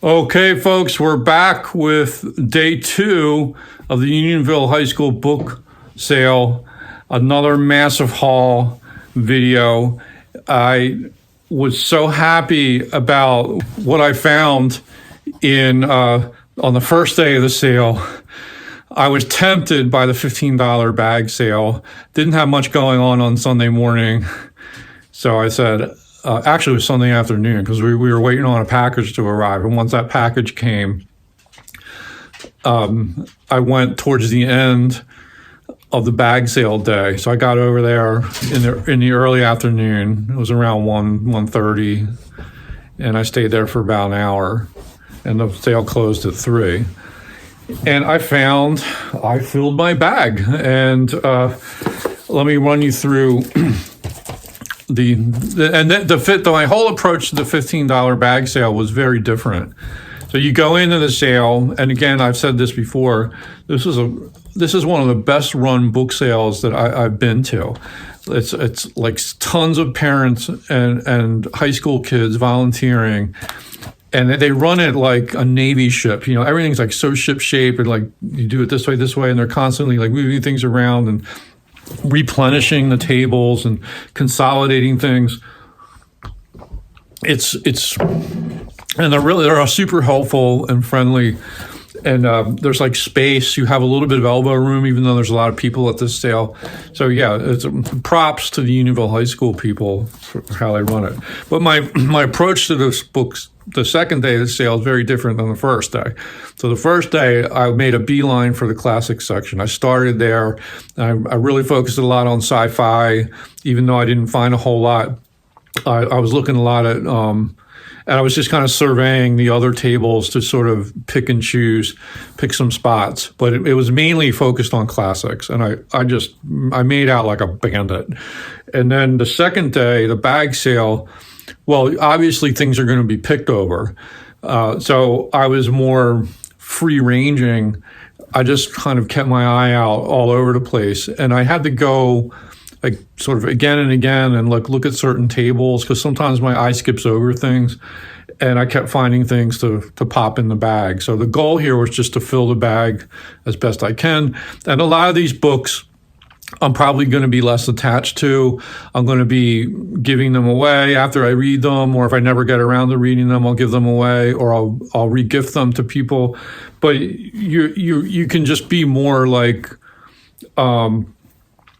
Okay, folks, we're back with day 2 of the Unionville High School book sale. Another massive haul video. I was so happy about what I found on the first day of the sale. I was tempted by the $15 bag sale. Didn't have much going on Sunday morning. So I said, actually it was Sunday afternoon because we were waiting on a package to arrive. And once that package came, I went towards the end of the bag sale day. So I got over there in the early afternoon. It was around 1:30, and I stayed there for about an hour, and the sale closed at 3. And I filled my bag. And let me run you through my whole approach to the $15 bag sale was very different. So you go into the sale, and again, I've said this before, this is one of the best run book sales that I've been to. It's like tons of parents and high school kids volunteering, and they run it like a Navy ship. You know, everything's like so ship shape, and like you do it this way, and they're constantly like moving things around and replenishing the tables and consolidating things. And they're super helpful and friendly. And there's like space. You have a little bit of elbow room, even though there's a lot of people at this sale. So yeah, it's props to the Unionville High School people for how they run it. But my approach to this books, the second day of the sale, is very different than the first day. So the first day, I made a beeline for the classics section. I started there. I really focused a lot on sci-fi, even though I didn't find a whole lot. I was looking a lot at, and I was just kind of surveying the other tables to sort of pick some spots. But it was mainly focused on classics, and I made out like a bandit. And then the second day, the bag sale, well, obviously things are going to be picked over. So I was more free-ranging. I just kind of kept my eye out all over the place. And I had to go like sort of again and again and look at certain tables because sometimes my eye skips over things. And I kept finding things to pop in the bag. So the goal here was just to fill the bag as best I can. And a lot of these books I'm probably going to be less attached to. I'm going to be giving them away after I read them, or if I never get around to reading them, I'll give them away, or I'll re-gift them to people. But you can just be more like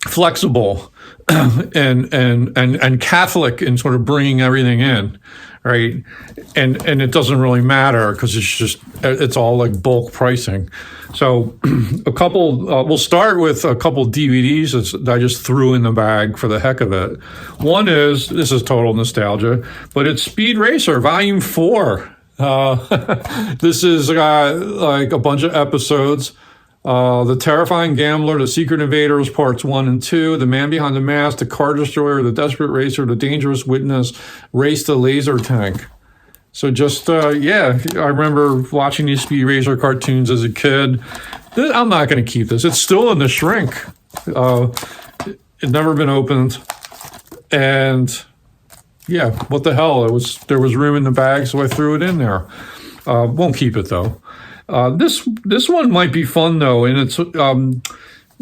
flexible and Catholic in sort of bringing everything in, right? And it doesn't really matter because it's all like bulk pricing. So we'll start with a couple DVDs that I just threw in the bag for the heck of it. One this is total nostalgia, but it's Speed Racer Volume 4. This is like a bunch of episodes. The Terrifying Gambler, The Secret Invaders, Parts 1 and 2, The Man Behind the Mask, The Car Destroyer, The Desperate Racer, The Dangerous Witness, Race the Laser Tank. So just, I remember watching these Speed Racer cartoons as a kid. I'm not going to keep this. It's still in the shrink. It's never been opened. And yeah, what the hell? There was room in the bag, so I threw it in there. Won't keep it though. This one might be fun though, and it's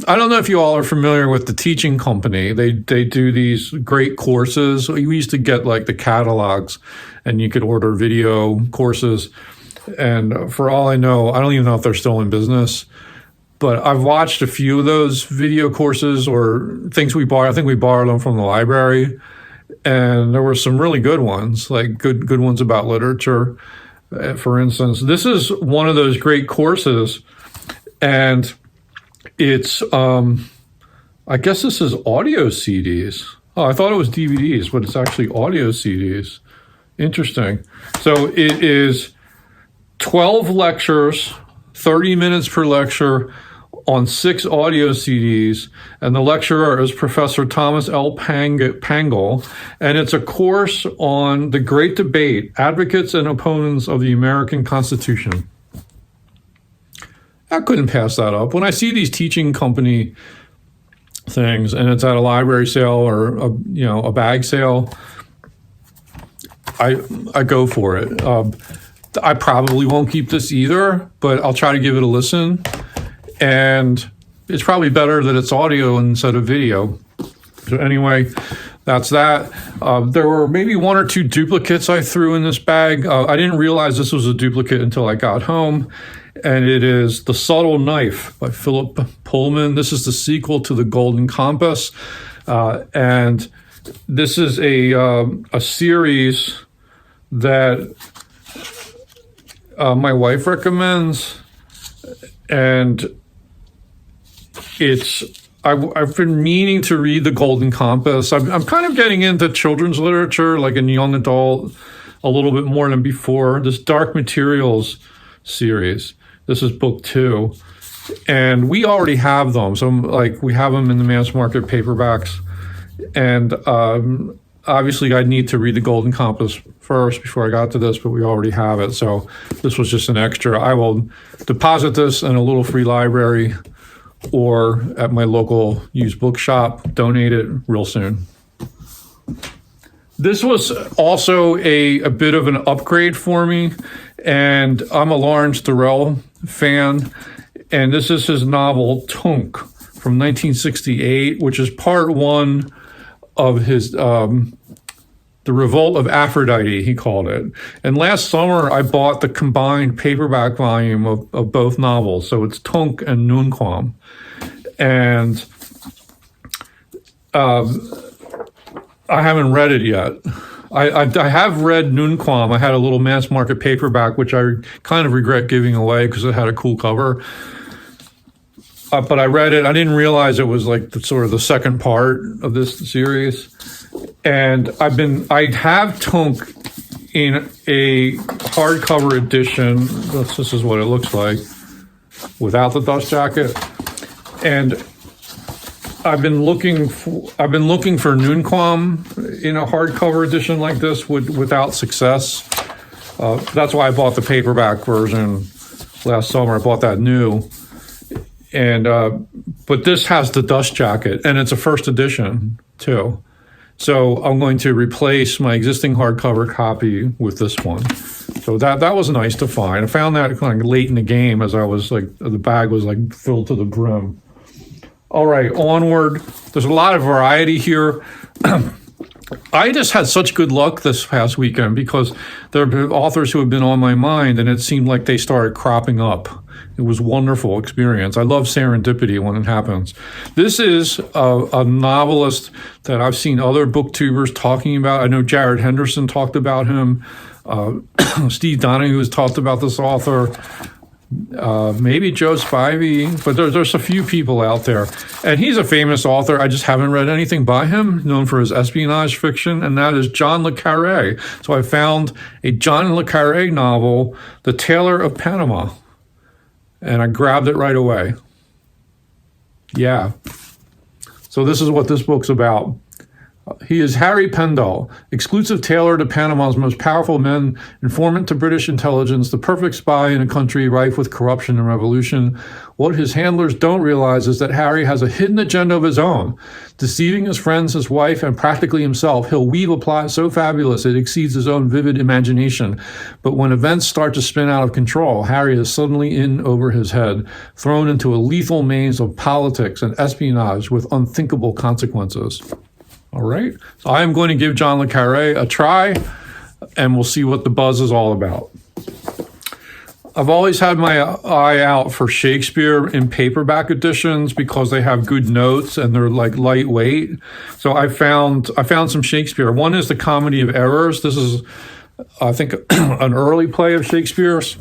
I don't know if you all are familiar with the teaching company. They do these great courses. We used to get like the catalogs, and you could order video courses. And for all I know, I don't even know if they're still in business. But I've watched a few of those video courses or things we borrowed. I think we borrowed them from the library, and there were some really good ones, like good ones about literature. For instance, this is one of those great courses, and it's, I guess this is audio CDs. Oh, I thought it was DVDs, but it's actually audio CDs. Interesting. So it is 12 lectures, 30 minutes per lecture on 6 audio CDs, and the lecturer is Professor Thomas L. Pangle, and it's a course on the Great Debate, Advocates and Opponents of the American Constitution. I couldn't pass that up. When I see these teaching company things, and it's at a library sale or a bag sale, I go for it. I probably won't keep this either, but I'll try to give it a listen. And it's probably better that it's audio instead of video. So anyway, that's that. There were maybe one or two duplicates I threw in this bag. I didn't realize this was a duplicate until I got home. And it is The Subtle Knife by Philip Pullman. This is the sequel to The Golden Compass. And this is a series that my wife recommends. And I've been meaning to read The Golden Compass. I'm kind of getting into children's literature, like in young adult, a little bit more than before. This Dark Materials series. This is book 2. And we already have them. So we have them in the mass market paperbacks. And obviously I'd need to read The Golden Compass first before I got to this, but we already have it. So this was just an extra. I will deposit this in a little free library or at my local used bookshop, donate it real soon. This was also a bit of an upgrade for me, and I'm a Lawrence Durrell fan, and this is his novel Tunk from 1968, which is part 1 of his The Revolt of Aphrodite, he called it. And last summer, I bought the combined paperback volume of both novels, so it's Tunk and Nunquam. And I haven't read it yet. I have read Nunquam. I had a little mass market paperback, which I kind of regret giving away because it had a cool cover. But I read it. I didn't realize it was like sort of the second part of this series. And I have Tunk in a hardcover edition. This is what it looks like without the dust jacket. And I've been looking for Nunquam in a hardcover edition like this without success. That's why I bought the paperback version last summer. I bought that new. And but this has the dust jacket, and it's a first edition too. So I'm going to replace my existing hardcover copy with this one. So that was nice to find. I found that kind of late in the game as I was the bag was filled to the brim. All right, onward. There's a lot of variety here. I just had such good luck this past weekend because there have been authors who have been on my mind, and it seemed like they started cropping up. It was a wonderful experience. I love serendipity when it happens. This is a novelist that I've seen other booktubers talking about. I know Jared Henderson talked about him. Steve Donahue has talked about this author. Maybe Joe Spivey, but there's a few people out there. And he's a famous author. I just haven't read anything by him, known for his espionage fiction, and that is John le Carré. So I found a John le Carré novel, The Tailor of Panama, and I grabbed it right away. Yeah. So this is what this book's about. He is Harry Pendle, exclusive tailor to Panama's most powerful men, informant to British intelligence, the perfect spy in a country rife with corruption and revolution. What his handlers don't realize is that Harry has a hidden agenda of his own. Deceiving his friends, his wife, and practically himself, he'll weave a plot so fabulous it exceeds his own vivid imagination. But when events start to spin out of control, Harry is suddenly in over his head, thrown into a lethal maze of politics and espionage with unthinkable consequences. All right, so I am going to give John le Carré a try, and we'll see what the buzz is all about. I've always had my eye out for Shakespeare in paperback editions because they have good notes and they're lightweight. So I found some Shakespeare. One is The Comedy of Errors. This is, I think, an early play of Shakespeare's.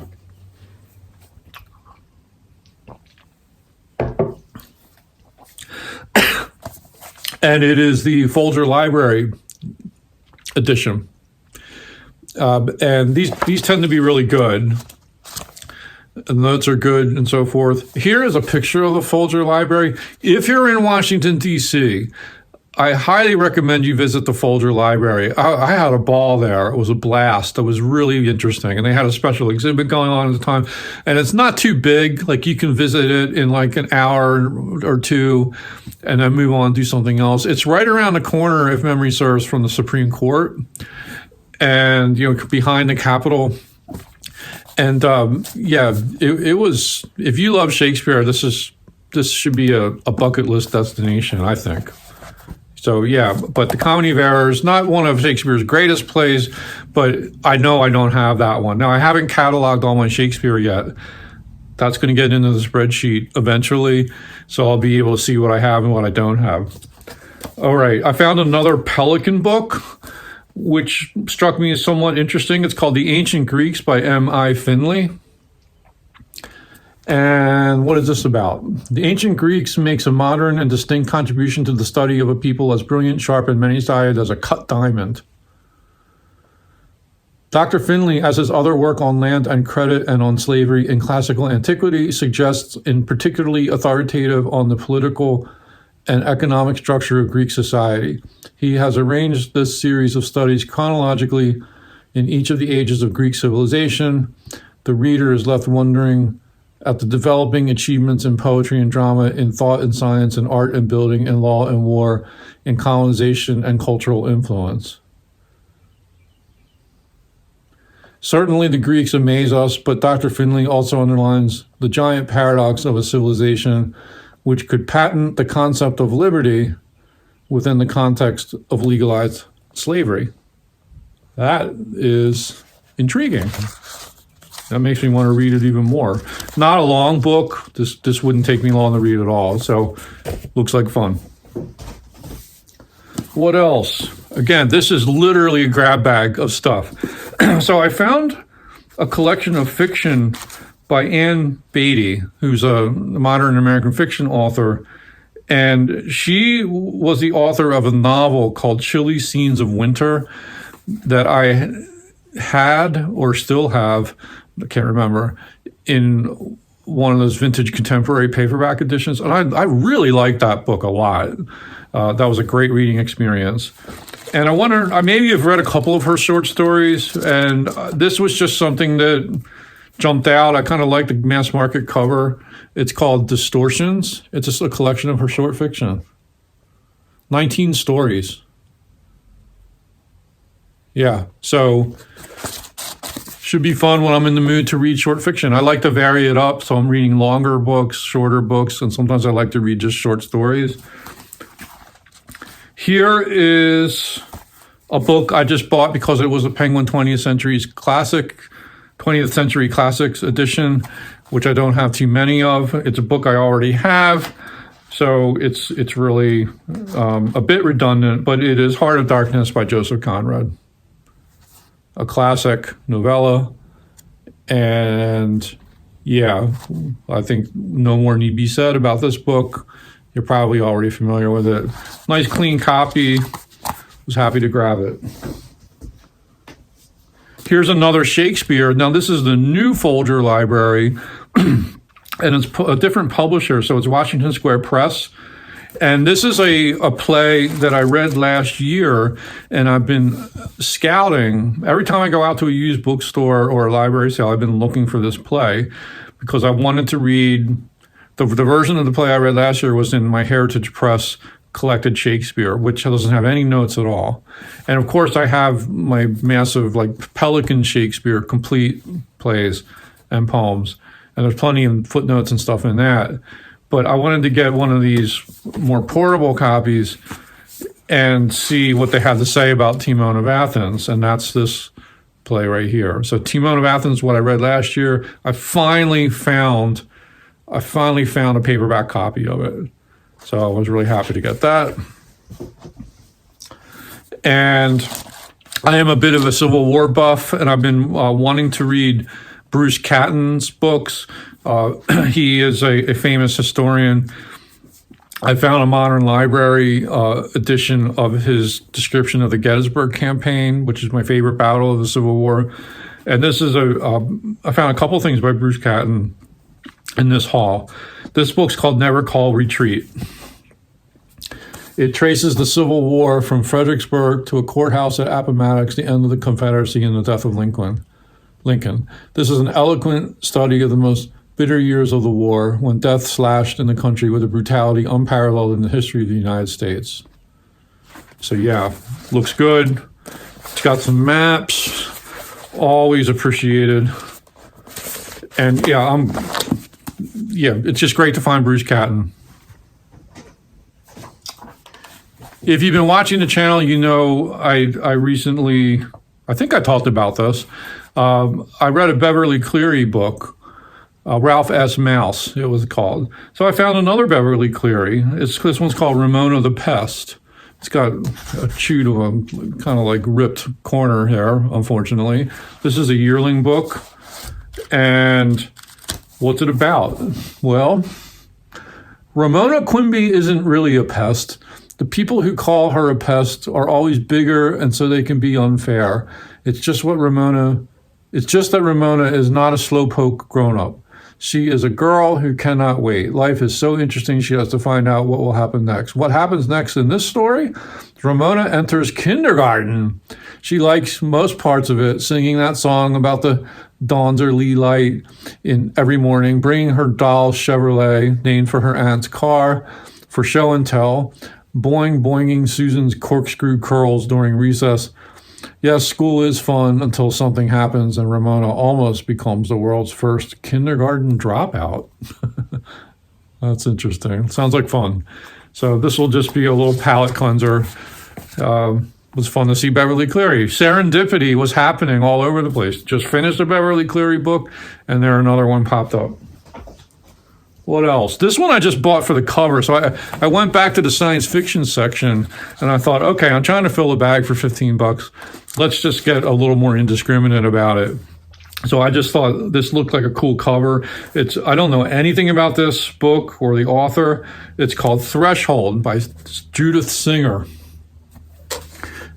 And it is the Folger Library edition. And these tend to be really good. The notes are good and so forth. Here is a picture of the Folger Library. If you're in Washington, D.C., I highly recommend you visit the Folger Library. I had a ball there. It was a blast. It was really interesting. And they had a special exhibit going on at the time. And it's not too big. You can visit it in an hour or two and then move on and do something else. It's right around the corner, if memory serves, from the Supreme Court and, behind the Capitol. And yeah, it was. If you love Shakespeare, this should be a bucket list destination, I think. So yeah, but The Comedy of Errors, not one of Shakespeare's greatest plays, but I know I don't have that one. Now, I haven't cataloged all my Shakespeare yet. That's going to get into the spreadsheet eventually, so I'll be able to see what I have and what I don't have. All right, I found another Pelican book, which struck me as somewhat interesting. It's called The Ancient Greeks by M.I. Finley. And what is this about? The Ancient Greeks makes a modern and distinct contribution to the study of a people as brilliant, sharp, and many-sided as a cut diamond. Dr. Finley, as his other work on land and credit and on slavery in classical antiquity, suggests in particularly authoritative on the political and economic structure of Greek society. He has arranged this series of studies chronologically in each of the ages of Greek civilization. The reader is left wondering at the developing achievements in poetry and drama, in thought and science, in art and building, in law and war, in colonization and cultural influence. Certainly the Greeks amaze us, but Dr. Finley also underlines the giant paradox of a civilization which could patent the concept of liberty within the context of legalized slavery. That is intriguing. That makes me want to read it even more. Not a long book. This wouldn't take me long to read at all. So looks like fun. What else? Again, this is literally a grab bag of stuff. So I found a collection of fiction by Ann Beatty, who's a modern American fiction author. And she was the author of a novel called Chilly Scenes of Winter that I had or still have, I can't remember, in one of those vintage contemporary paperback editions. And I really liked that book a lot. That was a great reading experience. And I wonder, I maybe have read a couple of her short stories, and this was just something that jumped out. I kind of like the mass market cover. It's called Distortions. It's just a collection of her short fiction. 19 stories. Yeah, so should be fun when I'm in the mood to read short fiction. I like to vary it up, so I'm reading longer books, shorter books, and sometimes I like to read just short stories. Here is a book I just bought because it was a Penguin 20th Century Classics edition, which I don't have too many of. It's a book I already have, so it's really a bit redundant, but it is Heart of Darkness by Joseph Conrad. A classic novella, and yeah, I think no more need be said about this book. You're probably already familiar with it. Nice clean copy. Was happy to grab it. Here's another Shakespeare. Now this is the New Folger Library, and it's a different publisher, so it's Washington Square Press. And this is a play that I read last year, and I've been scouting. Every time I go out to a used bookstore or a library sale, I've been looking for this play because I wanted to read. The version of the play I read last year was in my Heritage Press collected Shakespeare, which doesn't have any notes at all. And of course, I have my massive Pelican Shakespeare complete plays and poems, and there's plenty of footnotes and stuff in that. But I wanted to get one of these more portable copies and see what they had to say about Timon of Athens, and that's this play right here. So Timon of Athens, what I read last year, I finally found a paperback copy of it. So I was really happy to get that. And I am a bit of a Civil War buff, and I've been wanting to read Bruce Catton's books. He is a famous historian. I found a modern library edition of his description of the Gettysburg campaign, which is my favorite battle of the Civil War. And this is I found a couple things by Bruce Catton in this haul. This book's called Never Call Retreat. It traces the Civil War from Fredericksburg to a courthouse at Appomattox, the end of the Confederacy, and the death of Lincoln. This is an eloquent study of the most bitter years of the war, when death slashed in the country with a brutality unparalleled in the history of the United States. So yeah, looks good. It's got some maps, always appreciated. And it's just great to find Bruce Catton. If you've been watching the channel, you know I recently, I think I talked about this. I read a Beverly Cleary book, Ralph S. Mouse, it was called. So I found another Beverly Cleary. This one's called Ramona the Pest. It's got a chew to a kind of like ripped corner here, unfortunately. This is a yearling book. And what's it about? Well, Ramona Quimby isn't really a pest. The people who call her a pest are always bigger, and so they can be unfair. It's just that Ramona is not a slowpoke grown-up. She is a girl who cannot wait. Life is so interesting, she has to find out what will happen next. What happens next in this story? Ramona enters kindergarten. She likes most parts of it, singing that song about the dawns early light in every morning, bringing her doll Chevrolet, named for her aunt's car, for show and tell, boinging Susan's corkscrew curls during recess. Yes, school is fun until something happens and Ramona almost becomes the world's first kindergarten dropout. That's interesting. Sounds like fun. So this will just be a little palate cleanser. It was fun to see Beverly Cleary. Serendipity was happening all over the place. Just finished a Beverly Cleary book, and there another one popped up. What else? This one I just bought for the cover. So I went back to the science fiction section, and I thought, okay, I'm trying to fill a bag for $15. Let's just get a little more indiscriminate about it. So I just thought this looked like a cool cover. I don't know anything about this book or the author. It's called Threshold by Judith Singer.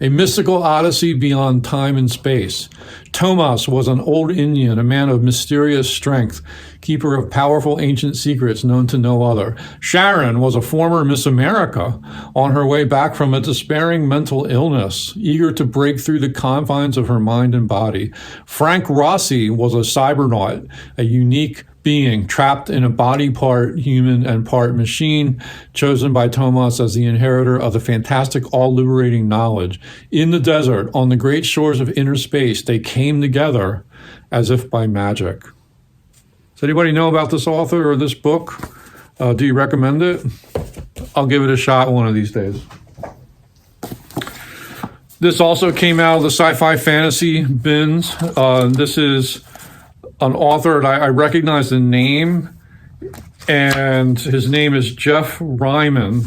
A mystical odyssey beyond time and space. Tomas was an old Indian, a man of mysterious strength, keeper of powerful ancient secrets known to no other. Sharon was a former Miss America, on her way back from a despairing mental illness, eager to break through the confines of her mind and body. Frank Rossi was a cybernaut, a unique being trapped in a body part human and part machine, chosen by Tomas as the inheritor of the fantastic, all-liberating knowledge. In the desert, on the great shores of inner space, they came together as if by magic. Does anybody know about this author or this book? Do you recommend it? I'll give it a shot one of these days. This also came out of the sci-fi fantasy bins. This is an author that I recognize the name, and his name is Jeff Ryman,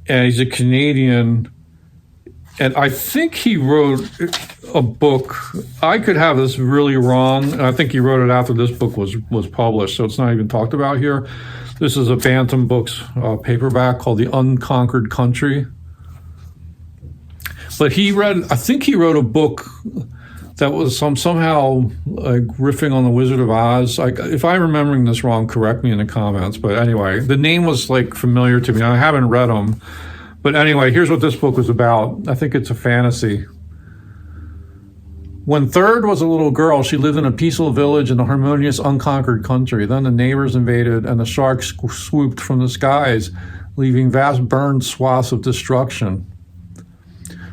and he's a Canadian, and I think he wrote a book. I could have this really wrong, and I think he wrote it after this book was published, so it's not even talked about here. This is a Bantam Books paperback called The Unconquered Country. But I think he wrote a book that was somehow like riffing on the Wizard of Oz. If I'm remembering this wrong, correct me in the comments. But anyway, the name was like familiar to me. I haven't read them. But anyway, here's what this book was about. I think it's a fantasy. When Third was a little girl, she lived in a peaceful village in a harmonious, unconquered country. Then the neighbors invaded, and the sharks swooped from the skies, leaving vast burned swaths of destruction.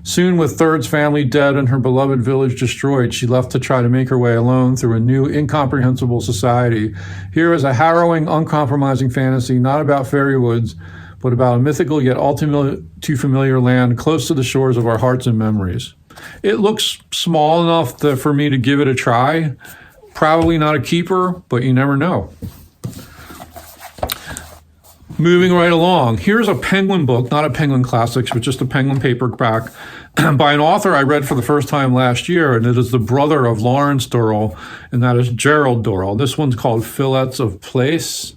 Soon, with Third's family dead and her beloved village destroyed, she left to try to make her way alone through a new, incomprehensible society. Here is a harrowing, uncompromising fantasy, not about fairy woods, but about a mythical yet ultimately too familiar land close to the shores of our hearts and memories. It looks small enough for me to give it a try. Probably not a keeper, but you never know. Moving right along, here's a Penguin book, not a Penguin Classics, but just a Penguin paperback by an author I read for the first time last year, and it is the brother of Lawrence Durrell, and that is Gerald Durrell. This one's called Fillets of Place.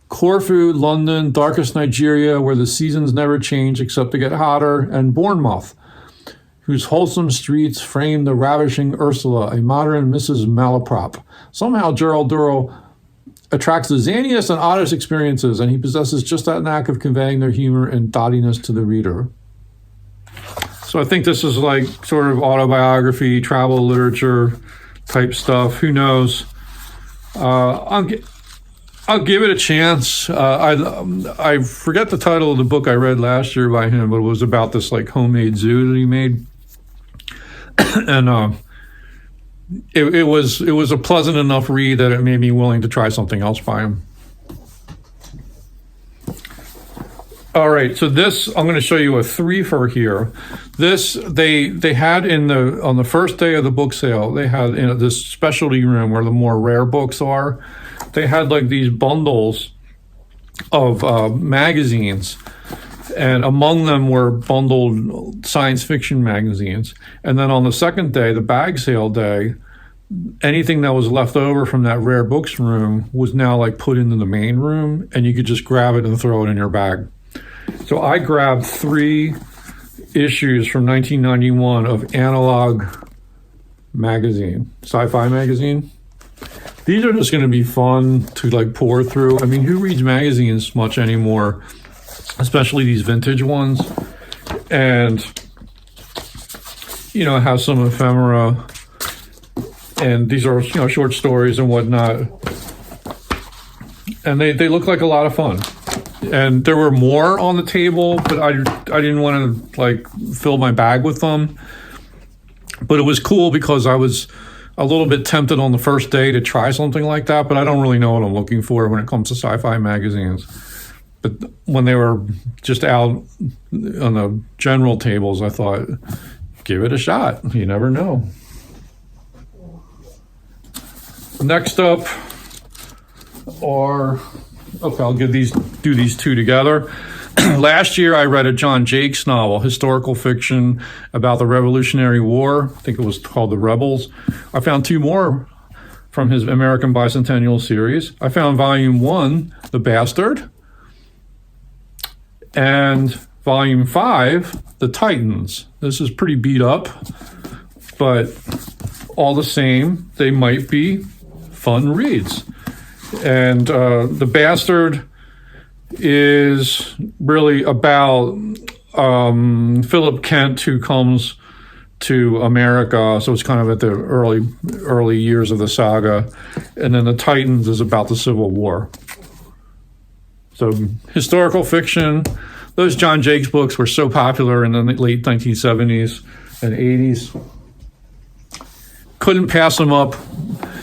Corfu, London, darkest Nigeria, where the seasons never change except to get hotter, and Bournemouth, whose wholesome streets frame the ravishing Ursula, a modern Mrs. Malaprop. Somehow Gerald Durrell attracts the zaniest and oddest experiences, and he possesses just that knack of conveying their humor and dottiness to the reader. So I think this is like sort of autobiography, travel literature type stuff. Who knows? I'll give it a chance. I forget the title of the book I read last year by him, but it was about this like homemade zoo that he made. And it was a pleasant enough read that it made me willing to try something else by him. All right, so this, I'm going to show you a threefer here. This they had on the first day of the book sale, they had in this specialty room where the more rare books are. They had like these bundles of magazines, and among them were bundled science fiction magazines. And then on the second day, the bag sale day, anything that was left over from that rare books room was now like put into the main room, and you could just grab it and throw it in your bag. So I grabbed 3 issues from 1991 of Analog magazine, sci-fi magazine. These are just going to be fun to like pour through. I mean, who reads magazines much anymore, especially these vintage ones? And, you know, have some ephemera. And these are, you know, short stories and whatnot. And they look like a lot of fun. And there were more on the table, but I didn't want to like fill my bag with them. But it was cool because I was a little bit tempted on the first day to try something like that, but I don't really know what I'm looking for when it comes to sci-fi magazines. But when they were just out on the general tables, I thought, give it a shot. You never know. Next up are, okay, I'll do these 2 together. Last year, I read a John Jakes novel, historical fiction about the Revolutionary War. I think it was called The Rebels. I found 2 more from his American Bicentennial series. I found volume 1, The Bastard, and volume 5, The Titans. This is pretty beat up, but all the same, they might be fun reads. And The Bastard is really about Philip Kent, who comes to America. So it's kind of at the early years of the saga. And then The Titans is about the Civil War. So historical fiction. Those John Jakes books were so popular in the late 1970s and 80s. Couldn't pass them up.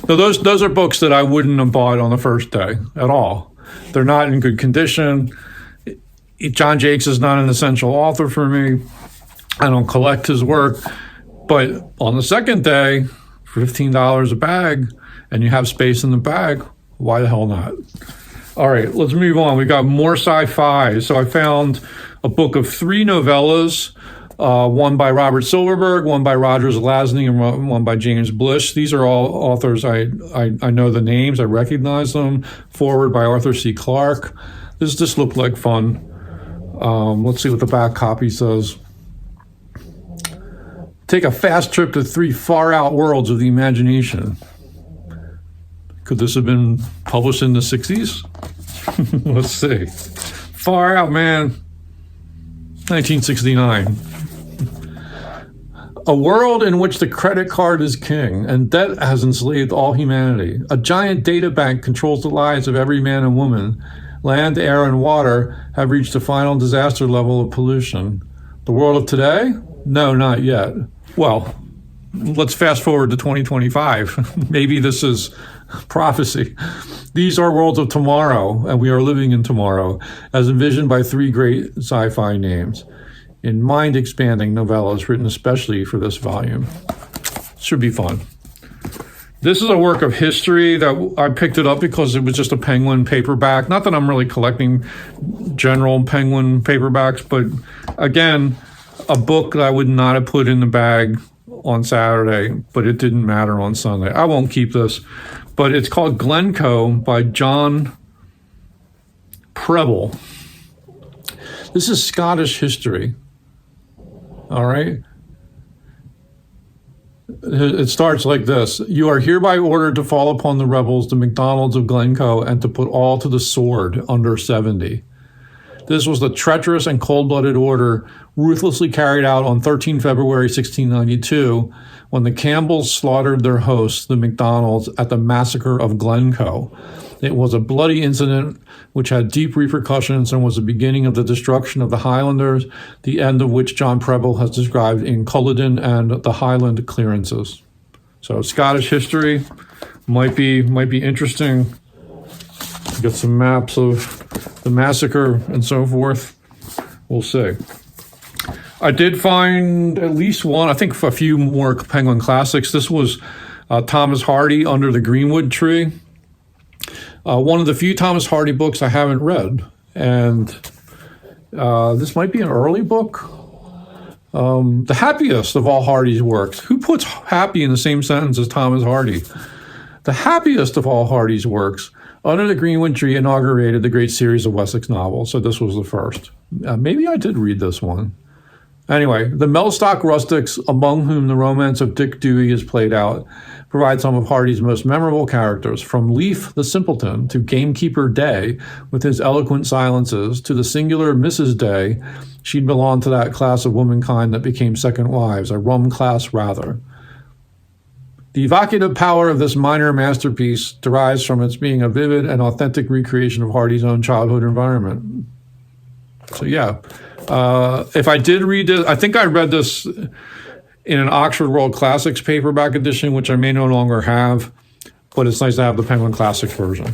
No, those are books that I wouldn't have bought on the first day at all. They're not in good condition. John Jakes is not an essential author for me. I don't collect his work. But on the second day, for $15 a bag, and you have space in the bag, why the hell not? All right, let's move on. We got more sci-fi. So I found a book of 3 novellas, one by Robert Silverberg, one by Roger Zelazny, and one by James Blish. These are all authors I know the names, I recognize them. Forward by Arthur C. Clarke. This just looked like fun. Let's see what the back copy says. Take a fast trip to 3 far-out worlds of the imagination. Could this have been published in the 60s? Let's see. Far out, man. 1969. A world in which the credit card is king and debt has enslaved all humanity. A giant data bank controls the lives of every man and woman. Land, air, and water have reached a final disaster level of pollution. The world of today? No, not yet. Well, let's fast forward to 2025. Maybe this is prophecy. These are worlds of tomorrow, and we are living in tomorrow, as envisioned by 3 great sci-fi names in mind-expanding novellas written especially for this volume. Should be fun. This is a work of history that I picked it up because it was just a Penguin paperback. Not that I'm really collecting general Penguin paperbacks, but again, a book that I would not have put in the bag on Saturday, but it didn't matter on Sunday. I won't keep this, but it's called Glencoe by John Preble. This is Scottish history. All right. It starts like this. You are hereby ordered to fall upon the rebels, the MacDonalds of Glencoe, and to put all to the sword under 70. This was the treacherous and cold-blooded order ruthlessly carried out on 13 February 1692 when the Campbells slaughtered their hosts, the MacDonalds, at the massacre of Glencoe. It was a bloody incident which had deep repercussions and was the beginning of the destruction of the Highlanders, the end of which John Preble has described in Culloden and the Highland Clearances. So Scottish history might be interesting. Get some maps of the massacre and so forth. We'll see. I did find at least one, I think a few more Penguin classics. This was Thomas Hardy, Under the Greenwood Tree. One of the few Thomas Hardy books I haven't read. And this might be an early book. The happiest of all Hardy's works. Who puts happy in the same sentence as Thomas Hardy? The happiest of all Hardy's works, Under the Greenwood Tree, inaugurated the great series of Wessex novels. So this was the first. Maybe I did read this one. Anyway, the Mellstock rustics, among whom the romance of Dick Dewey is played out, provide some of Hardy's most memorable characters, from Leaf the Simpleton to Gamekeeper Day, with his eloquent silences, to the singular Mrs. Day. She'd belonged to that class of womankind that became second wives, a rum class rather. The evocative power of this minor masterpiece derives from its being a vivid and authentic recreation of Hardy's own childhood environment. So yeah, if I did read this, I think I read this in an Oxford World Classics paperback edition, which I may no longer have, but it's nice to have the Penguin Classics version.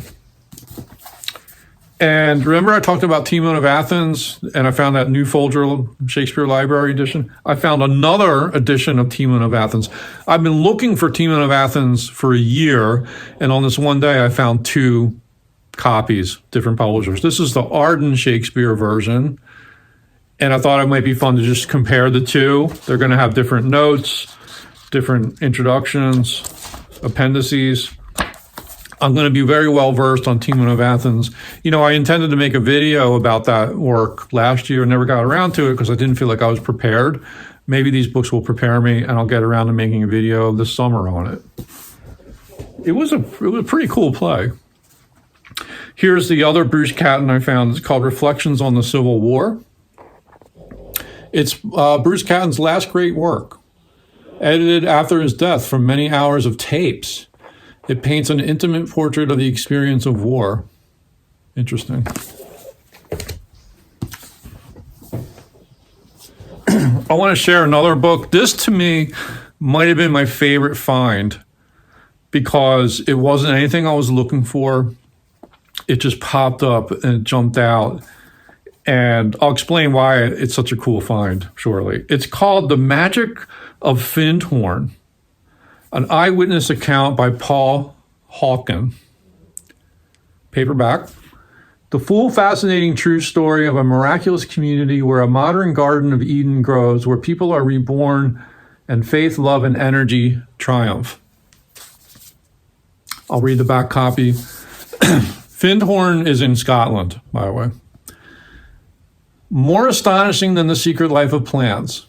And remember I talked about Timon of Athens, and I found that New Folger Shakespeare Library edition? I found another edition of Timon of Athens. I've been looking for Timon of Athens for a year, and on this one day I found two copies, different publishers. This is the Arden Shakespeare version, and I thought it might be fun to just compare the two. They're going to have different notes, different introductions, appendices. I'm going to be very well versed on Timon of Athens. You know, I intended to make a video about that work last year and never got around to it because I didn't feel like I was prepared. Maybe these books will prepare me, and I'll get around to making a video this summer on it. It was a pretty cool play. Here's the other Bruce Catton I found. It's called Reflections on the Civil War. It's Bruce Catton's last great work, edited after his death from many hours of tapes. It paints an intimate portrait of the experience of war. Interesting. I want to share another book. This, to me, might have been my favorite find because it wasn't anything I was looking for. It just popped up and it jumped out. And I'll explain why it's such a cool find shortly. It's called The Magic of Findhorn, an eyewitness account by Paul Hawken. Paperback. The full, fascinating, true story of a miraculous community where a modern Garden of Eden grows, where people are reborn and faith, love, and energy triumph. I'll read the back copy. Findhorn is in Scotland, by the way. More astonishing than the secret life of plants.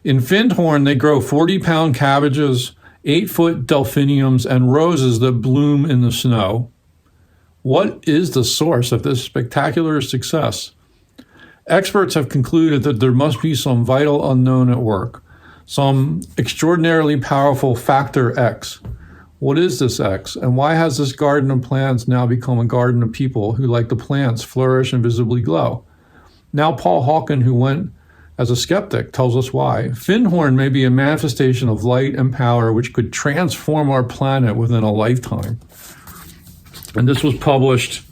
In Findhorn, they grow 40-pound cabbages, 8-foot delphiniums, and roses that bloom in the snow. What is the source of this spectacular success? Experts have concluded that there must be some vital unknown at work, some extraordinarily powerful factor X. What is this X, and why has this garden of plants now become a garden of people who, like the plants, flourish and visibly glow? Now Paul Hawken, who went as a skeptic, tells us why. Findhorn may be a manifestation of light and power which could transform our planet within a lifetime. And this was published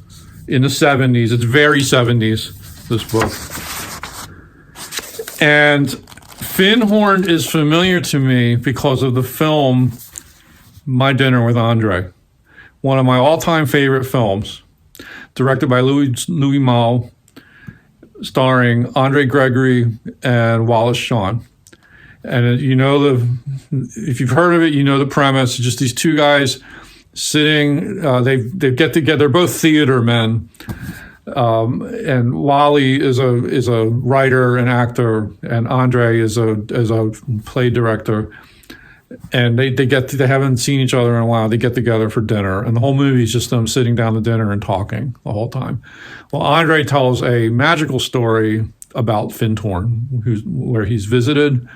in the 70s. It's very 70s, this book. And Findhorn is familiar to me because of the film My Dinner with Andre, one of my all-time favorite films, directed by Louis Malle, starring Andre Gregory and Wallace Shawn. And you know if you've heard of it, you know the premise. Just these two guys sitting. They get together. They're both theater men, and Wally is a writer and actor, and Andre is a play director. And they haven't seen each other in a while. They get together for dinner, and the whole movie is just them sitting down to dinner and talking the whole time. Well, Andre tells a magical story about Findhorn, where he's visited,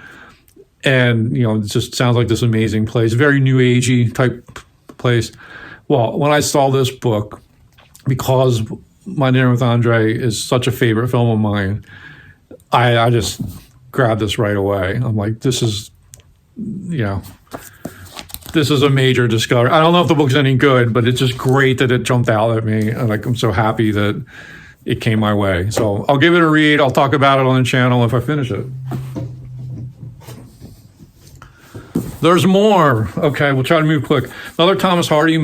and it just sounds like this amazing place, very new agey type place. Well, when I saw this book, because My Dinner with Andre is such a favorite film of mine, I just grabbed this right away. I'm like, this is. this is a major discovery. I don't know if the book's any good, but it's just great that it jumped out at me. And like, I'm so happy that it came my way. So I'll give it a read. I'll talk about it on the channel if I finish it. There's more. Okay, we'll try to move quick. Another Thomas Hardy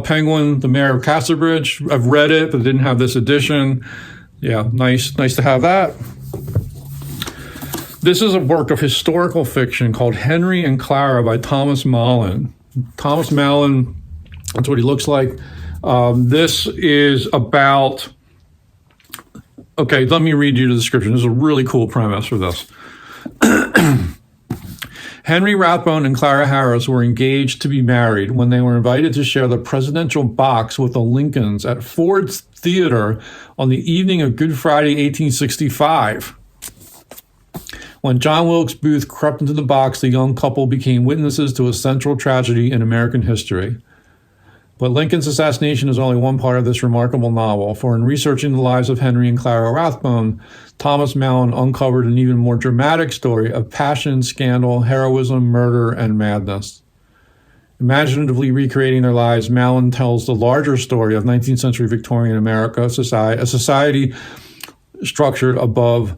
Penguin, The Mayor of Casterbridge. I've read it, but didn't have this edition. Yeah, nice to have that. This is a work of historical fiction called Henry and Clara by Thomas Mallon. Thomas Mallon, that's what he looks like. This is about, okay, let me read you the description. This is a really cool premise for this. Henry Rathbone and Clara Harris were engaged to be married when they were invited to share the presidential box with the Lincolns at Ford's Theater on the evening of Good Friday, 1865. When John Wilkes Booth crept into the box, the young couple became witnesses to a central tragedy in American history. But Lincoln's assassination is only one part of this remarkable novel, for in researching the lives of Henry and Clara Rathbone, Thomas Mallon uncovered an even more dramatic story of passion, scandal, heroism, murder, and madness. Imaginatively recreating their lives, Mallon tells the larger story of 19th century Victorian America, a society structured above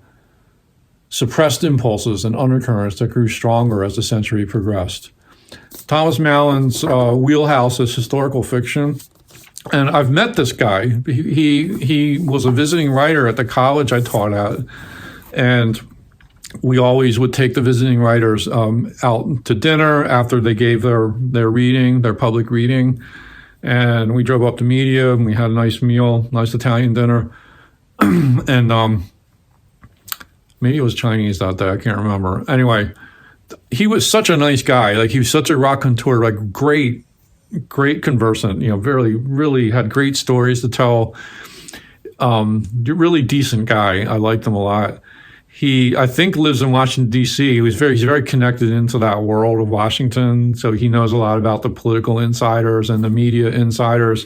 suppressed impulses and undercurrents that grew stronger as the century progressed. Thomas Mallon's wheelhouse is historical fiction, and I've met this guy. He was a visiting writer at the college I taught at, and we always would take the visiting writers out to dinner after they gave their reading, their public reading, and we drove up to Media, and we had a nice meal, nice Italian dinner, and maybe it was Chinese that day, I can't remember. Anyway, he was such a nice guy. Like, he was such a raconteur, like great conversant, really had great stories to tell. Really decent guy. I liked him a lot. He, I think, lives in Washington, D.C. He's very connected into that world of Washington. So he knows a lot about the political insiders and the media insiders.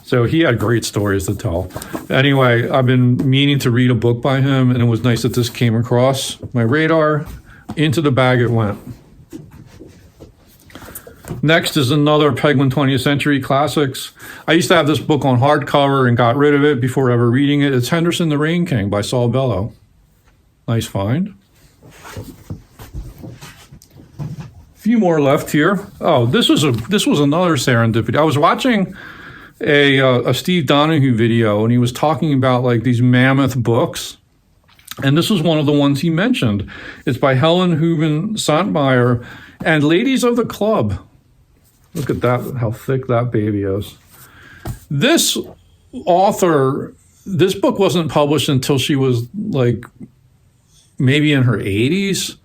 So he had great stories to tell. Anyway, I've been meaning to read a book by him, and it was nice that this came across my radar. Into the bag it went. Next is another Penguin 20th Century Classics. I used to have this book on hardcover and got rid of it before ever reading it. It's Henderson the Rain King by Saul Bellow. Nice find. A few more left here. Oh, this was another serendipity. I was watching a Steve Donahue video, and he was talking about like these mammoth books. And this was one of the ones he mentioned. It's by Helen Houben Sontmeyer and Ladies of the Club. Look at that, how thick that baby is. This author, this book wasn't published until she was like maybe in her 80s.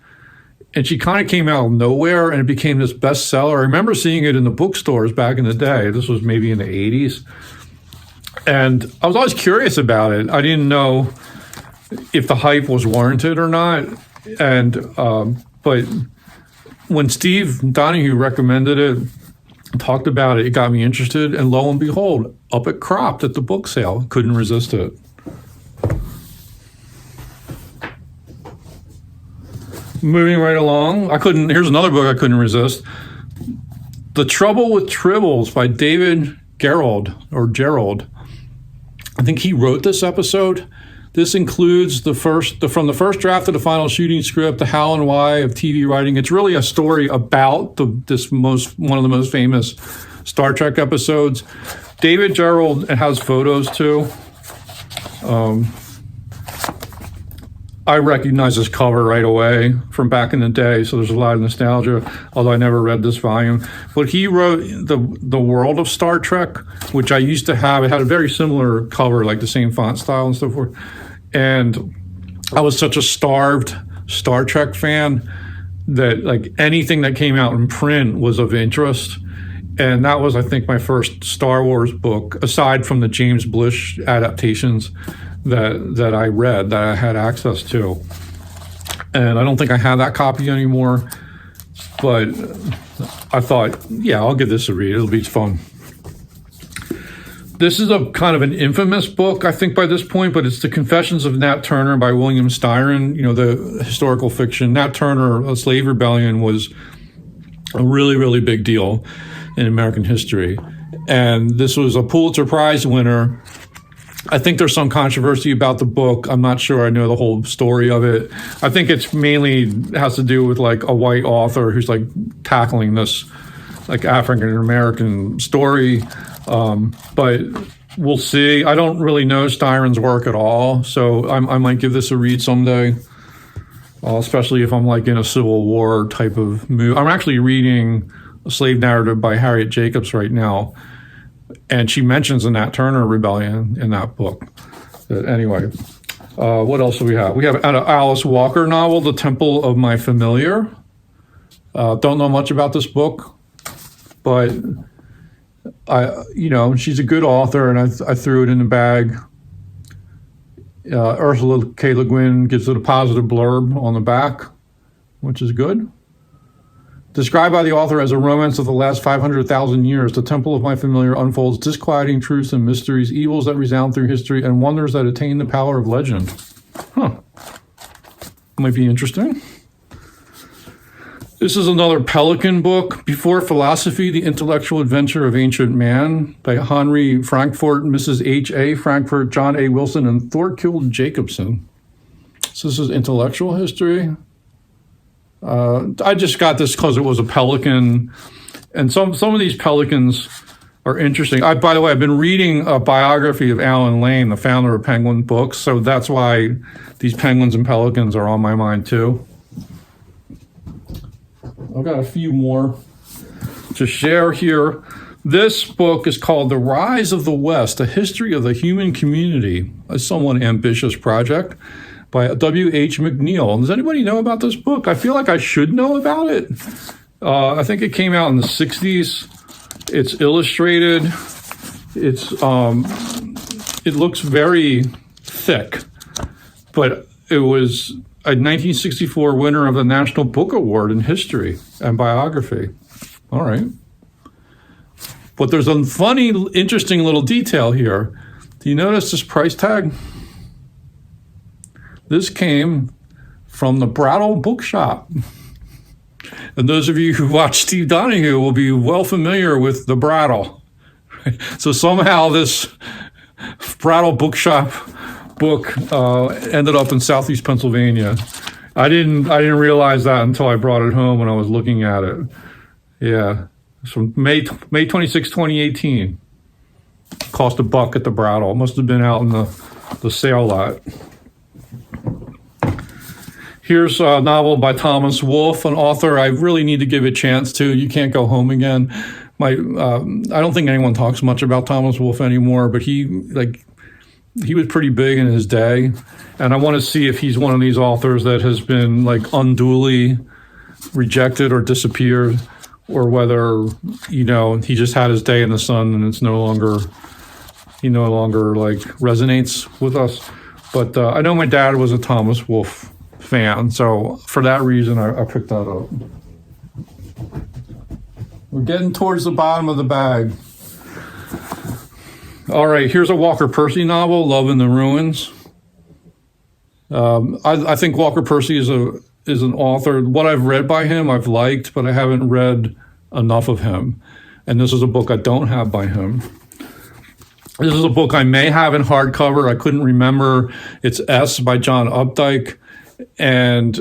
And she kind of came out of nowhere and it became this bestseller. I remember seeing it in the bookstores back in the day. This was maybe in the 80s. And I was always curious about it. I didn't know if the hype was warranted or not. And but when Steve Donahue recommended it, talked about it, it got me interested. And lo and behold, up it cropped at the book sale. Couldn't resist it. Moving right along, here's another book I couldn't resist. The Trouble with Tribbles by David Gerald. I think he wrote this episode. This includes from the first draft to the final shooting script, the how and why of TV writing. It's really a story about one of the most famous Star Trek episodes. David Gerald has photos too. I recognize this cover right away from back in the day, so there's a lot of nostalgia, although I never read this volume. But he wrote the World of Star Trek, which I used to have. It had a very similar cover, like the same font style and so forth. And I was such a starved Star Trek fan that like anything that came out in print was of interest. And that was, I think, my first Star Wars book, aside from the James Blish adaptations that I read, that I had access to. And I don't think I have that copy anymore, but I thought, yeah, I'll give this a read. It'll be fun. This is a kind of an infamous book, I think, by this point, but it's The Confessions of Nat Turner by William Styron, the historical fiction. Nat Turner, A Slave Rebellion, was a really, really big deal in American history. And this was a Pulitzer Prize winner. I think there's some controversy about the book. I'm not sure I know the whole story of it. I think it's mainly has to do with like a white author who's like tackling this like African American story. But we'll see. I don't really know Styron's work at all, so I might give this a read someday, especially if I'm like in a Civil War type of mood. I'm actually reading a slave narrative by Harriet Jacobs right now, and she mentions the Nat Turner Rebellion in that book. But anyway, what else do we have? We have an Alice Walker novel, The Temple of My Familiar. Don't know much about this book, but she's a good author, and I threw it in the bag. Ursula K. Le Guin gives it a positive blurb on the back, which is good. Described by the author as a romance of the last 500,000 years, The Temple of My Familiar unfolds disquieting truths and mysteries, evils that resound through history, and wonders that attain the power of legend. Might be interesting. This is another Pelican book, Before Philosophy, The Intellectual Adventure of Ancient Man, by Henry Frankfurt, Mrs. H.A. Frankfurt, John A. Wilson, and Thorkild Jacobson. So this is intellectual history. I just got this because it was a Pelican, and some of these Pelicans are interesting. By the way, I've been reading a biography of Alan Lane, the founder of Penguin Books, so that's why these Penguins and Pelicans are on my mind too. I've got a few more to share here. This book is called The Rise of the West, A History of the Human Community, a somewhat ambitious project by W.H. McNeill. Does anybody know about this book? I feel like I should know about it. I think it came out in the 60s. It's illustrated. It looks very thick, but it was a 1964 winner of the National Book Award in History and Biography. All right. But there's a funny, interesting little detail here. Do you notice this price tag? This came from the Brattle Bookshop. And those of you who watch Steve Donahue will be well familiar with the Brattle. So somehow this Brattle Bookshop book ended up in Southeast Pennsylvania. I didn't realize that until I brought it home when I was looking at it. Yeah, it's from May 26, 2018. Cost $1 at the Brattle. It must have been out in the sale lot. Here's a novel by Thomas Wolfe, an author I really need to give a chance to. You Can't Go Home Again. I don't think anyone talks much about Thomas Wolfe anymore, but he was pretty big in his day, and I want to see if he's one of these authors that has been like unduly rejected or disappeared, or whether he just had his day in the sun and it's no longer like resonates with us. But I know my dad was a Thomas Wolfe fan, so for that reason I picked that up. We're getting towards the bottom of the bag. All right, here's a Walker Percy novel, Love in the Ruins. I think Walker Percy is an author. What I've read by him, I've liked, but I haven't read enough of him. And this is a book I don't have by him. This is a book I may have in hardcover. I couldn't remember. It's S by John Updike. And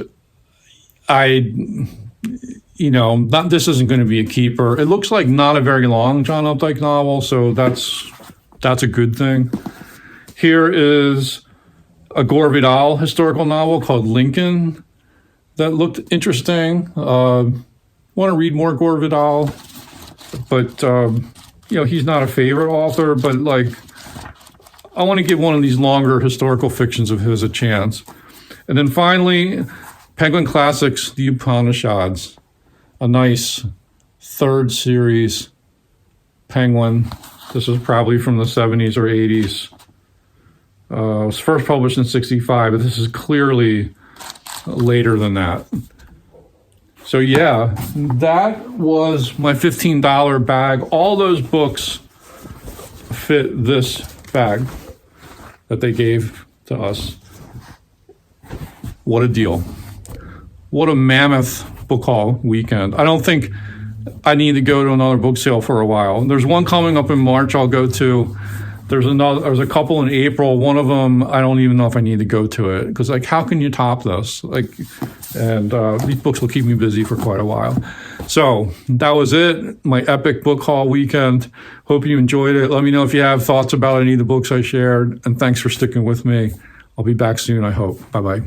this isn't going to be a keeper. It looks like not a very long John Updike novel, so that's a good thing. Here is a Gore Vidal historical novel called Lincoln that looked interesting. Want to read more Gore Vidal, but he's not a favorite author, but I want to give one of these longer historical fictions of his a chance. And then finally, Penguin Classics, The Upanishads, a nice third series Penguin. This is probably from the 70s or 80s. It was first published in 65, but this is clearly later than that. So yeah, that was my $15 bag. All those books fit this bag that they gave to us. What a deal. What a mammoth book haul weekend. I don't think I need to go to another book sale for a while. There's one coming up in March I'll go to. There's a couple in April. One of them, I don't even know if I need to go to it because, like, how can you top this? Like, and these books will keep me busy for quite a while. So that was it. My epic book haul weekend. Hope you enjoyed it. Let me know if you have thoughts about any of the books I shared. And thanks for sticking with me. I'll be back soon, I hope. Bye-bye.